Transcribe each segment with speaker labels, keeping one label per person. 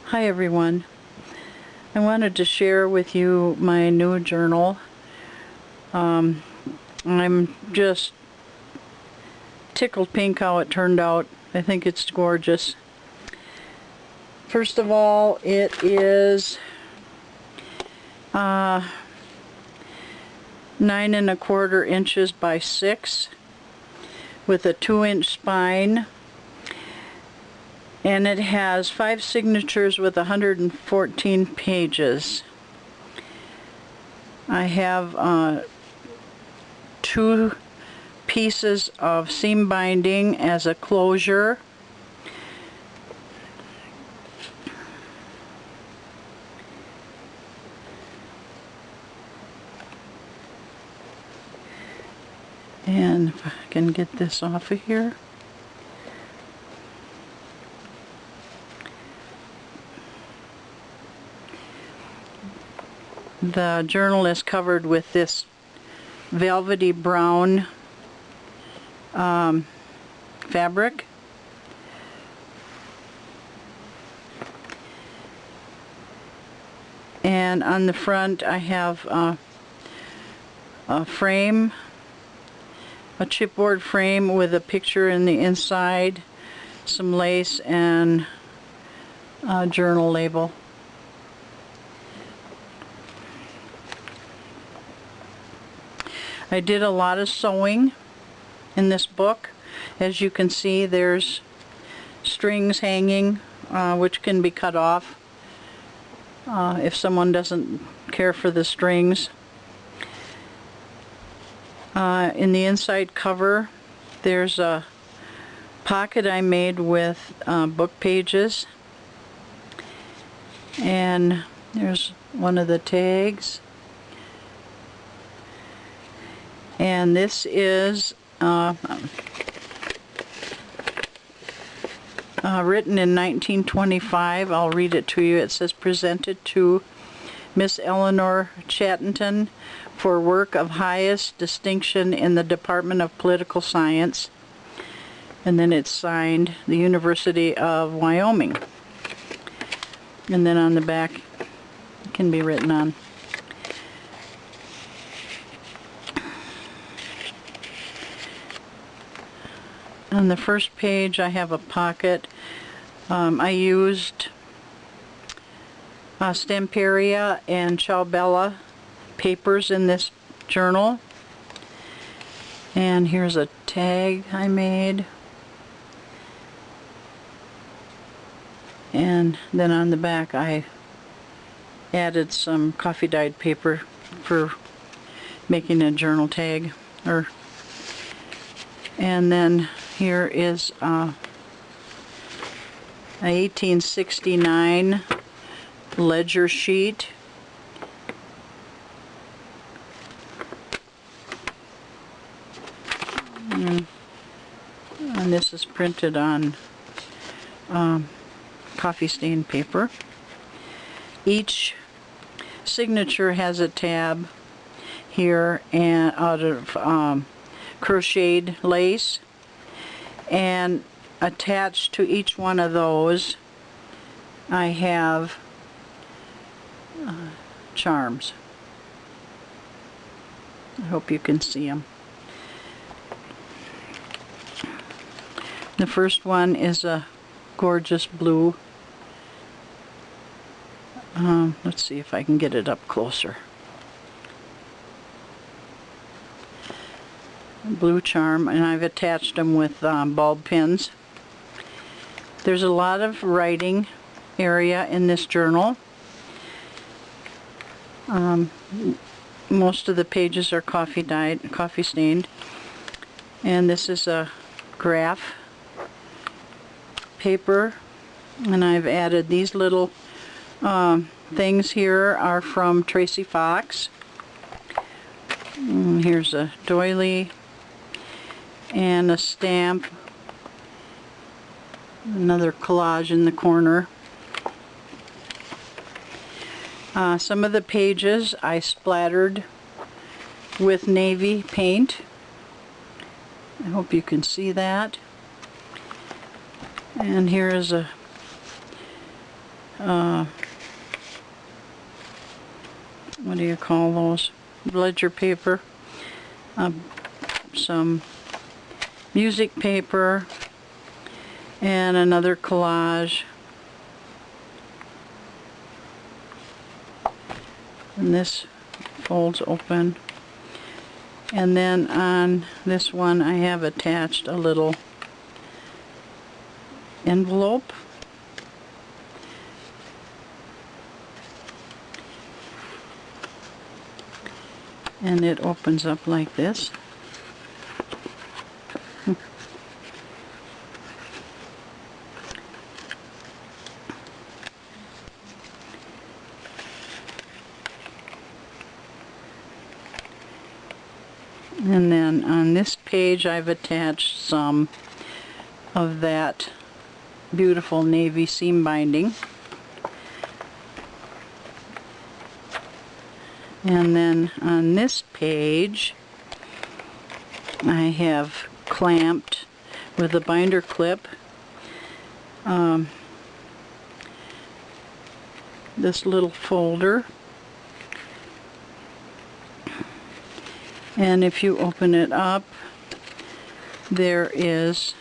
Speaker 1: Hi everyone. I wanted to share with you my new journal. I'm just tickled pink how it turned out. I think it's gorgeous. First of all, it is 9¼ inches by 6 with a 2-inch spine. And it has 5 signatures with 114 pages. I have 2 pieces of seam binding as a closure. And if I can get this off of here. The journal is covered with this velvety brown fabric. And on the front I have a frame, a chipboard frame with a picture in the inside, some lace, and a journal label. I did a lot of sewing in this book. As you can see, there's strings hanging, which can be cut off if someone doesn't care for the strings. In the inside cover, there's a pocket I made with book pages, and there's one of the tags. And this is written in 1925. I'll read it to you. It says, "Presented to Miss Eleanor Chattenton for work of highest distinction in the Department of Political Science." And then it's signed, the University of Wyoming. And then on the back it can be written on. On the first page I have a pocket. I used Stamperia and Ciaobella papers in this journal. And here's a tag I made. And then on the back I added some coffee dyed paper for making a journal tag. And then here is a 1869 ledger sheet. And this is printed on coffee stain paper. Each signature has a tab here and out of crocheted lace, and attached to each one of those I have charms. I hope you can see them. The first one is a gorgeous blue. Let's see if I can get it up closer. Blue charm, and I've attached them with bulb pins. There's a lot of writing area in this journal. Most of the pages are coffee stained, and this is a graph paper, and I've added these little things here are from Tracy Fox. Here's a doily and a stamp, another collage in the corner. Some of the pages I splattered with navy paint. I hope you can see that. And here is a what do you call those? Ledger paper, some music paper, and another collage. And this folds open. And then on this one I have attached a little envelope. And it opens up like this. And then on this page I've attached some of that beautiful navy seam binding. And then on this page I have clamped with a binder clip this little folder. And if you open it up, there is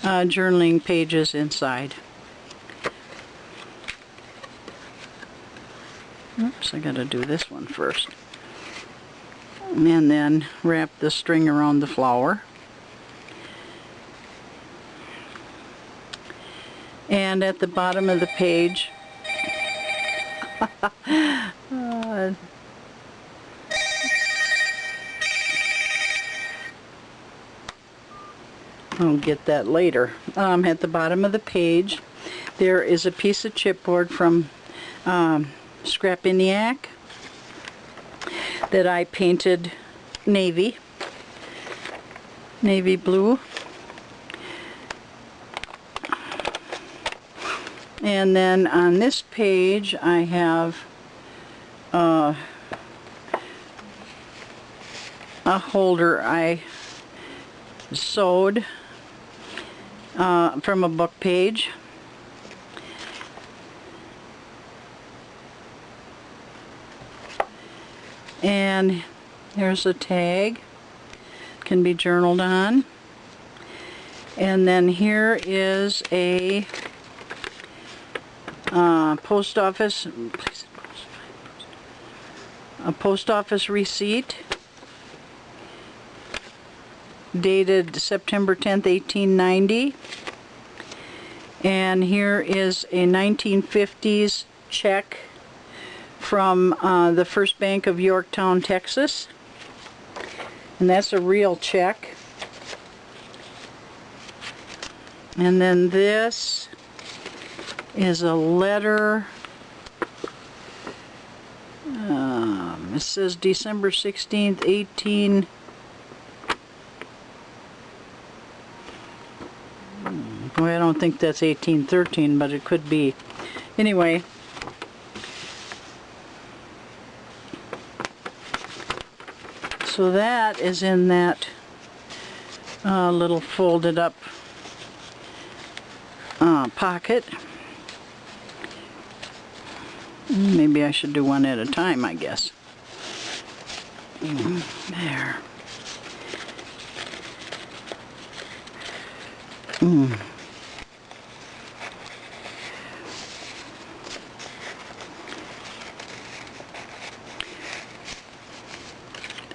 Speaker 1: journaling pages inside. Oops, I gotta do this one first. And then wrap the string around the flower. And at the bottom of the page, I'll get that later. At the bottom of the page there is a piece of chipboard from Scrapiniac that I painted navy blue. And then on this page I have a holder I sewed from a book page. And here's a tag, can be journaled on. And then here is a post office receipt dated September 10th, 1890. And here is a 1950s check from the First Bank of Yorktown, Texas. And that's a real check. And then this is a letter. It says December 16th, 18... Well, I don't think that's 1813, but it could be. Anyway, so that is in that little folded up pocket. Maybe I should do one at a time, I guess. There.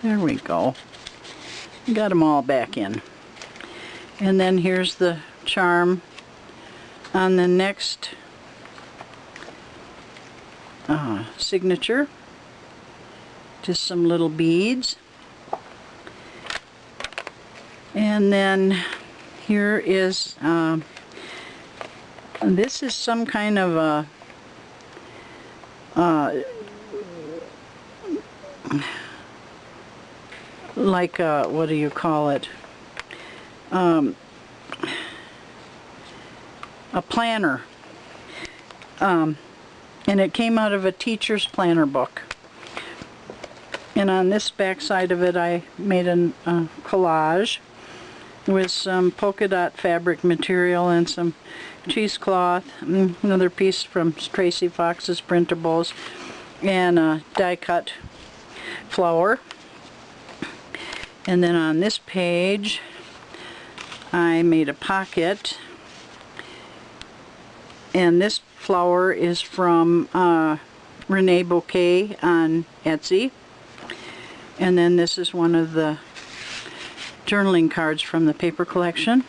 Speaker 1: There we go. Got them all back in. And then here's the charm on the next signature. Just some little beads. And then here is, this is some kind of a like what do you call it? A planner. And it came out of a teacher's planner book. And on this back side of it I made a collage with some polka dot fabric material and some cheesecloth, another piece from Tracy Fox's Printables, and a die cut flower. And then on this page I made a pocket, and this flower is from Renee Bouquet on Etsy. And then this is one of the journaling cards from the paper collection,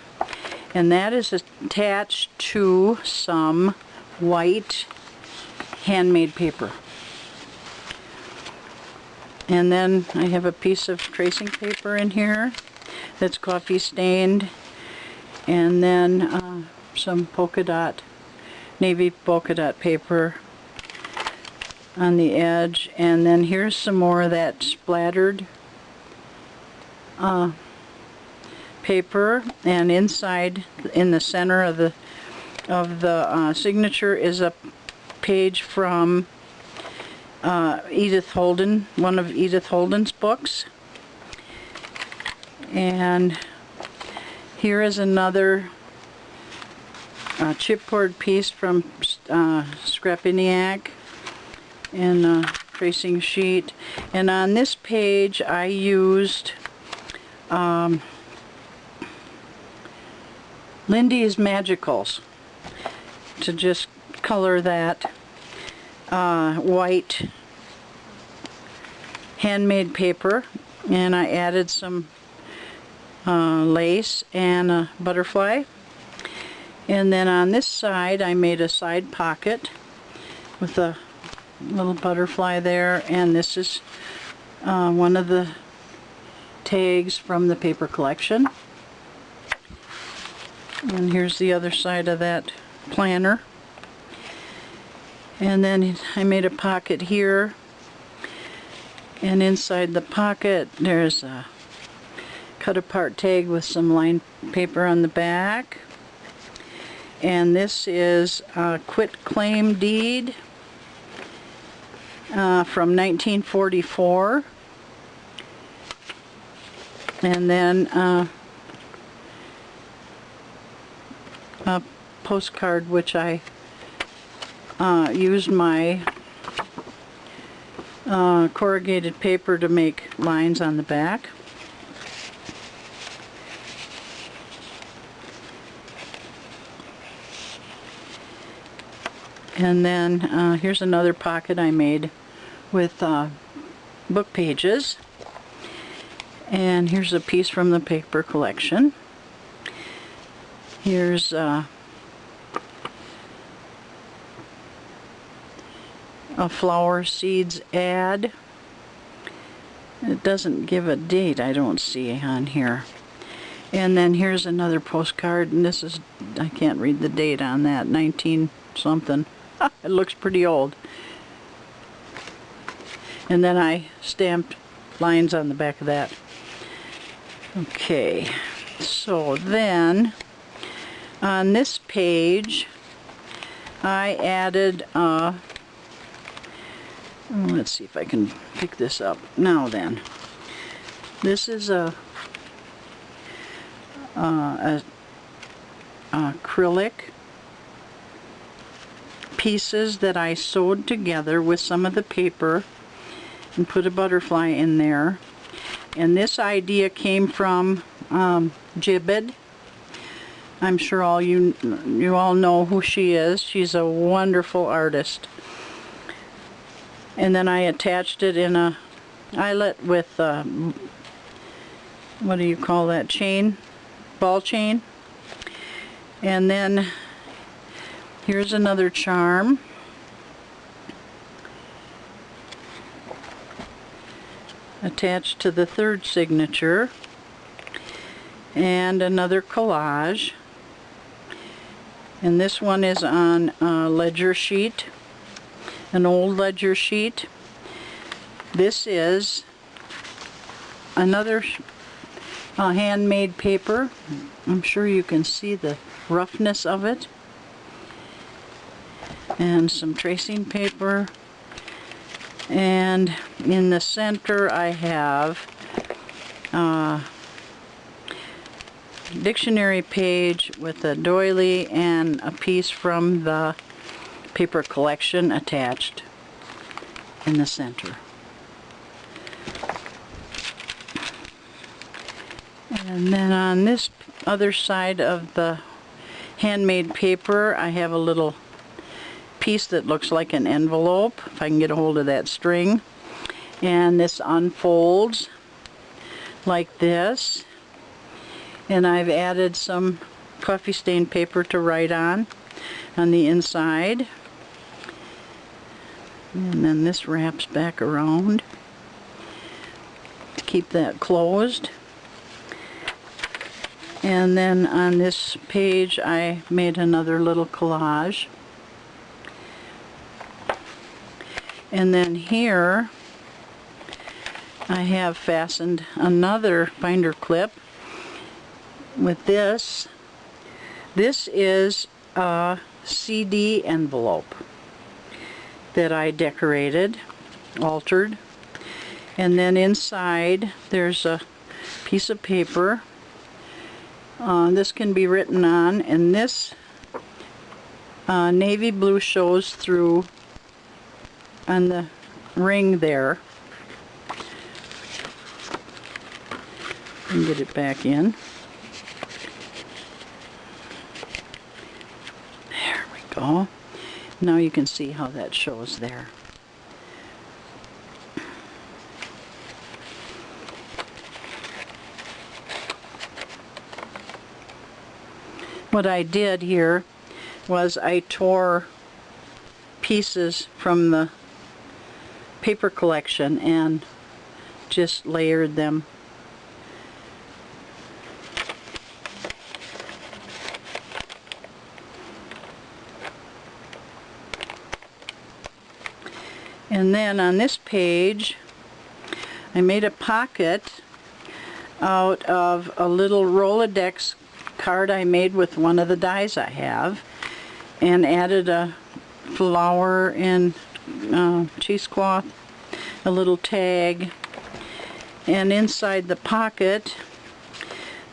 Speaker 1: and that is attached to some white handmade paper. And then I have a piece of tracing paper in here that's coffee stained, and then some polka dot, navy polka dot paper on the edge, and then here's some more of that splattered paper, and inside, in the center of the signature, is a page from Edith Holden, one of Edith Holden's books. And here is another chipboard piece from Scrapiniac, and a tracing sheet. And on this page I used Lindy's Magicals to just color that white handmade paper, and I added some lace and a butterfly. And then on this side I made a side pocket with a little butterfly there, and this is one of the tags from the paper collection. And here's the other side of that planner. And then I made a pocket here, and inside the pocket there's a cut apart tag with some lined paper on the back. And this is a quit claim deed from 1944. And then a postcard which I used my corrugated paper to make lines on the back. And then here's another pocket I made with book pages. And here's a piece from the paper collection. Here's a flower seeds ad. It doesn't give a date, I don't see on here. And then here's another postcard, and this is, I can't read the date on that, 19 something. It looks pretty old. And then I stamped lines on the back of that. Okay, so then on this page I added let's see if I can pick this up. Now then, this is a acrylic pieces that I sewed together with some of the paper and put a butterfly in there. And this idea came from Jibbid. I'm sure all you all know who she is. She's a wonderful artist. And then I attached it in a eyelet with what do you call that, chain, ball chain. And then here's another charm. Attached to the third signature, and another collage, and this one is on a ledger sheet, an old ledger sheet. This is another handmade paper. I'm sure you can see the roughness of it, and some tracing paper. And in the center I have dictionary page with a doily and a piece from the paper collection attached in the center. And then on this other side of the handmade paper, I have a little piece that looks like an envelope, if I can get a hold of that string. And this unfolds like this. And I've added some coffee stain paper to write on the inside. And then this wraps back around to keep that closed. And then on this page I made another little collage. And then here I have fastened another binder clip with this. This is a CD envelope that I decorated, altered. And then inside there's a piece of paper. This can be written on, and this navy blue shows through on the ring there. And get it back in. There we go. Now you can see how that shows there. What I did here was I tore pieces from the paper collection and just layered them. And then on this page I made a pocket out of a little Rolodex card I made with one of the dies I have, and added a flower and cheesecloth, a little tag, and inside the pocket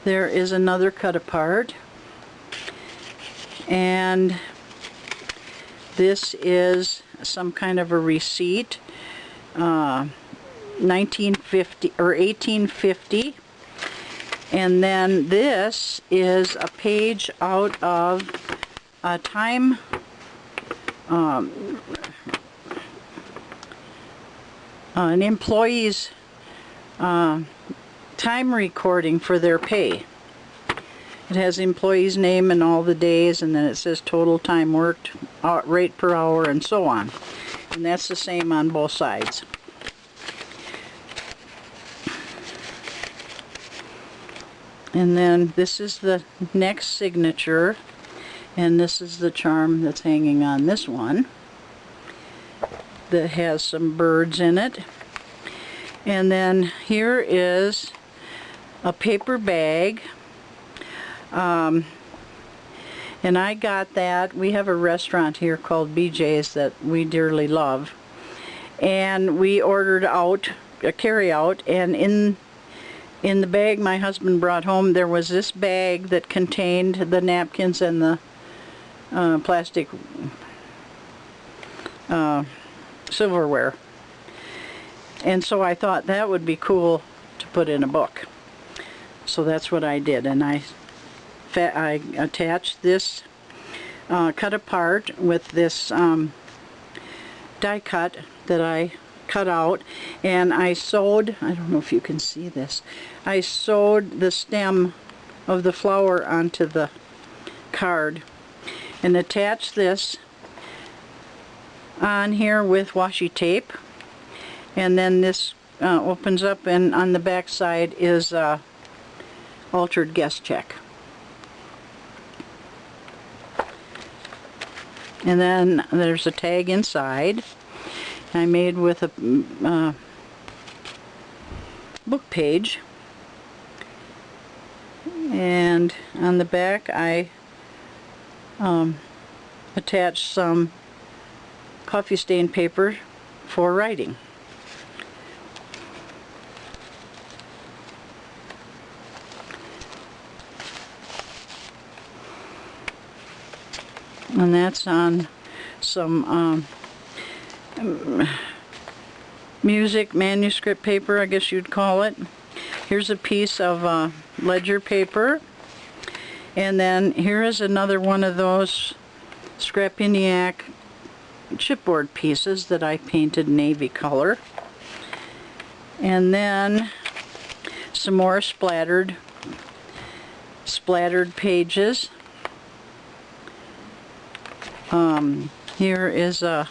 Speaker 1: there is another cut apart, and this is some kind of a receipt, 1950 or 1850. And then this is a page out of a time an employee's time recording for their pay. It has the employee's name and all the days, and then it says total time worked, rate per hour, and so on. And that's the same on both sides. And then this is the next signature, and this is the charm that's hanging on this one that has some birds in it. And then here is a paper bag, and I got that. We have a restaurant here called BJ's that we dearly love, and we ordered out a carry-out, and in the bag my husband brought home there was this bag that contained the napkins and the plastic silverware. And so I thought that would be cool to put in a book. So that's what I did, and I attached this cut apart with this die cut that I cut out, and I sewed, I don't know if you can see this, I sewed the stem of the flower onto the card and attached this on here with washi tape, and then this opens up, and on the back side is altered guest check. And then there's a tag inside I made with a book page, and on the back I attached some coffee stain paper for writing. And that's on some music manuscript paper, I guess you'd call it. Here's a piece of ledger paper. And then here is another one of those Scrapiniac chipboard pieces that I painted navy color. And then some more splattered pages. Here is a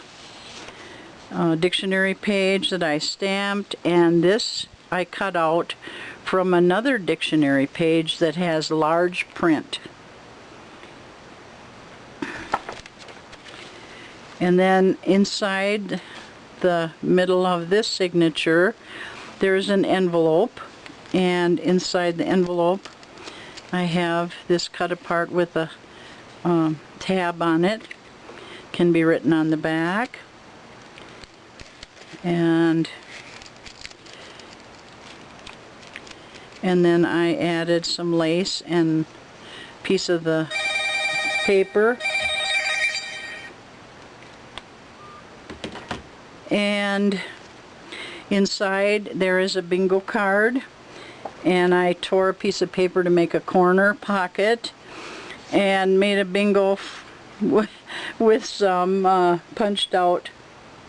Speaker 1: dictionary page that I stamped, and this I cut out from another dictionary page that has large print. And then inside the middle of this signature there's an envelope, and inside the envelope I have this cut apart with a tab on it. Can be written on the back. And then I added some lace and piece of the paper. And inside there is a bingo card, and I tore a piece of paper to make a corner pocket and made a bingo with some punched out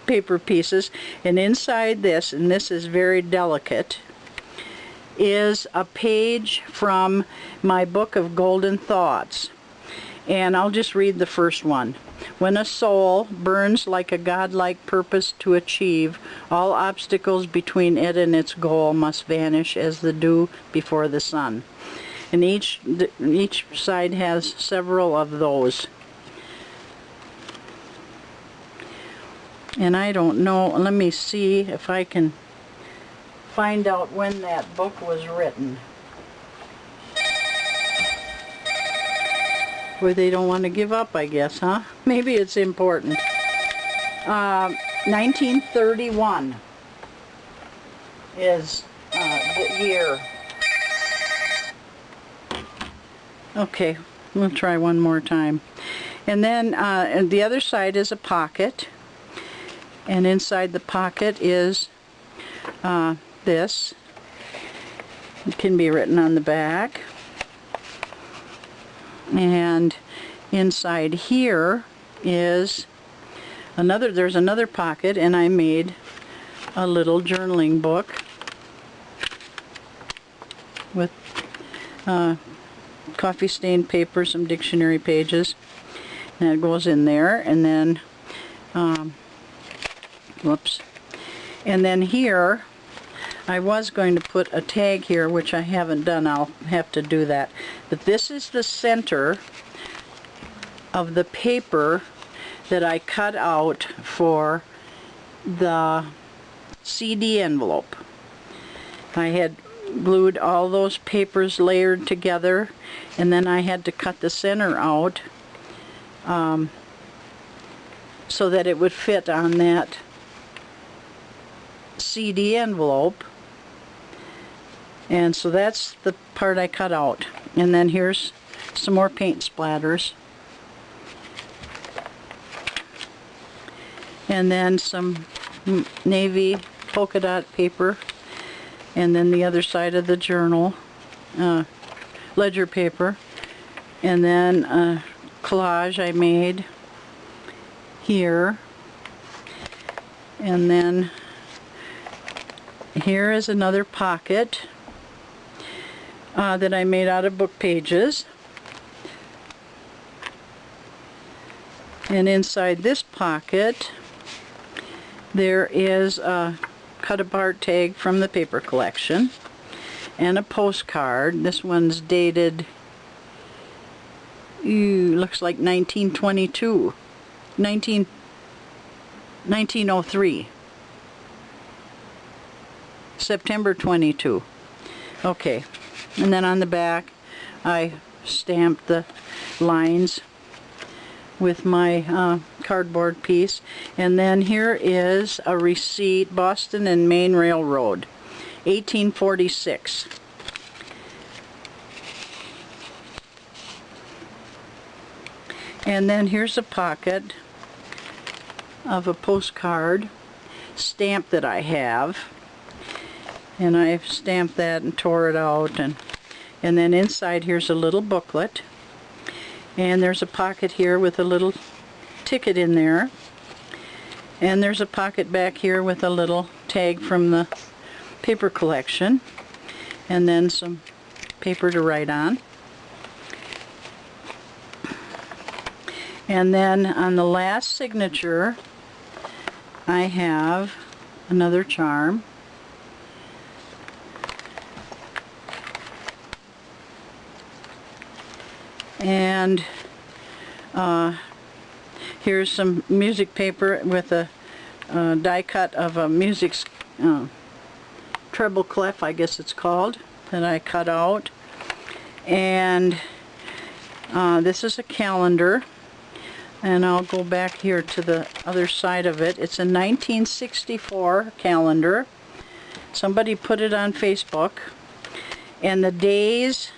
Speaker 1: paper pieces. And inside this, and this is very delicate, is a page from my book of Golden Thoughts. And I'll just read the first one. When a soul burns like a godlike purpose to achieve, all obstacles between it and its goal must vanish as the dew before the sun. And each side has several of those. And I don't know, let me see if I can find out when that book was written. Boy, they don't want to give up, I guess, huh? Maybe it's important. 1931 is the year. Okay, we'll try one more time. And then and the other side is a pocket. And inside the pocket is this. It can be written on the back. And inside here is there's another pocket, and I made a little journaling book with coffee stained paper, some dictionary pages, and it goes in there. And then whoops, and then here I was going to put a tag here, which I haven't done. I'll have to do that. But this is the center of the paper that I cut out for the CD envelope. I had glued all those papers layered together, and then I had to cut the center out so that it would fit on that CD envelope. And so that's the part I cut out. And then here's some more paint splatters. And then some navy polka dot paper. And then the other side of the journal, ledger paper. And then a collage I made here. And then here is another pocket that I made out of book pages. And inside this pocket there is a cut apart tag from the paper collection and a postcard. This one's dated, looks like 1903. September 22. Okay, and then on the back I stamped the lines with my cardboard piece. And then here is a receipt, Boston and Maine Railroad, 1846. And then here's a pocket of a postcard stamp that I have. And I've stamped that and tore it out. And then inside here's a little booklet. And there's a pocket here with a little ticket in there. And there's a pocket back here with a little tag from the paper collection. And then some paper to write on. And then on the last signature, I have another charm. And here's some music paper with a die cut of a music treble clef, I guess it's called, that I cut out. And this is a calendar. And I'll go back here to the other side of it. It's a 1964 calendar. Somebody put it on Facebook. And the days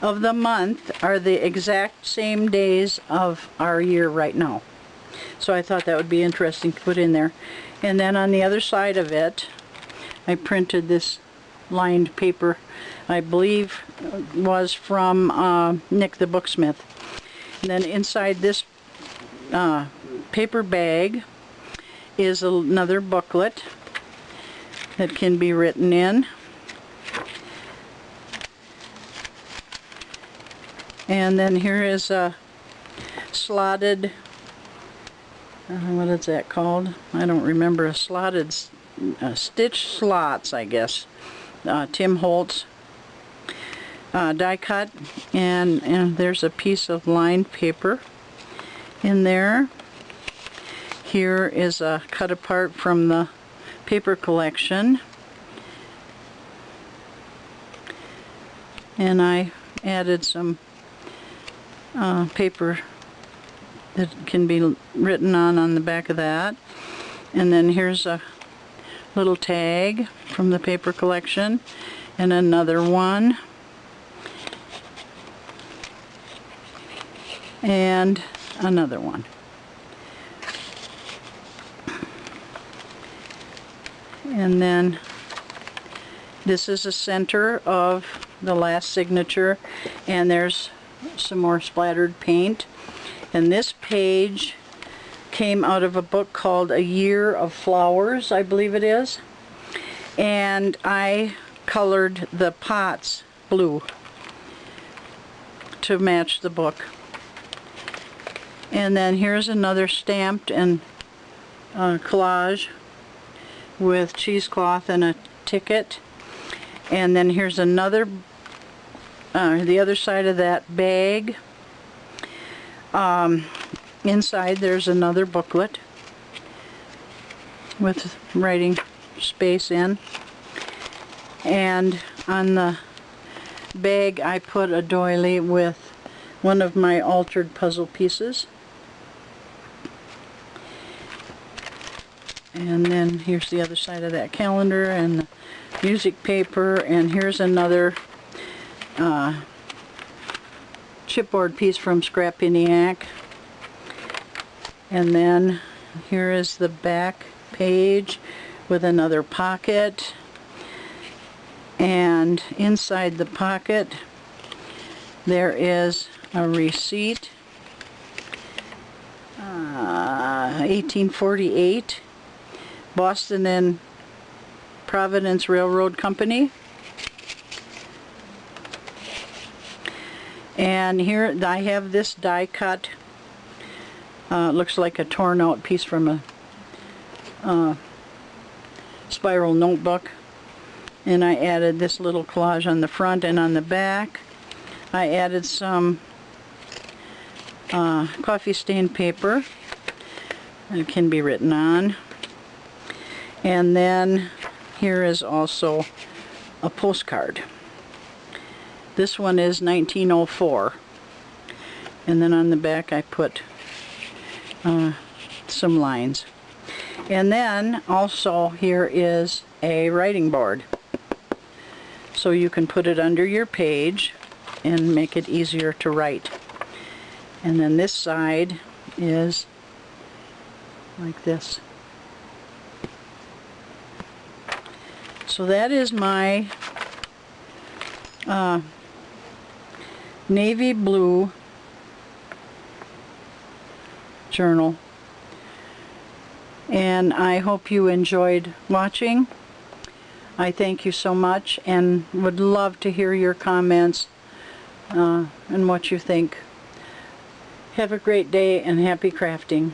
Speaker 1: of the month are the exact same days of our year right now. So I thought that would be interesting to put in there. And then on the other side of it, I printed this lined paper, I believe was from Nick the Booksmith. And then inside this paper bag is another booklet that can be written in. And then here is a slotted, what is that called? I don't remember. A slotted, stitch slots, I guess. Tim Holtz die cut, and there's a piece of lined paper in there. Here is a cut apart from the paper collection, and I added some paper that can be written on the back of that. And then here's a little tag from the paper collection, and another one. And another one. And then this is the center of the last signature, and there's some more splattered paint. And this page came out of a book called A Year of Flowers, I believe it is. And I colored the pots blue to match the book. And then here's another stamped and collage with cheesecloth and a ticket. And then here's another, the other side of that bag. Inside there's another booklet with writing space in. And on the bag I put a doily with one of my altered puzzle pieces. And then here's the other side of that calendar and the music paper, and here's another chipboard piece from Scrapiniac. And then here is the back page with another pocket, and inside the pocket there is a receipt, 1848, Boston and Providence Railroad Company. And here I have this die cut. Looks like a torn out piece from a spiral notebook. And I added this little collage on the front, and on the back I added some coffee stained paper. It can be written on. And then here is also a postcard. This one is 1904. And then on the back I put some lines. And then also here is a writing board. So you can put it under your page and make it easier to write. And then this side is like this. So that is my navy blue journal. And I hope you enjoyed watching. I thank you so much and would love to hear your comments and what you think. Have a great day and happy crafting.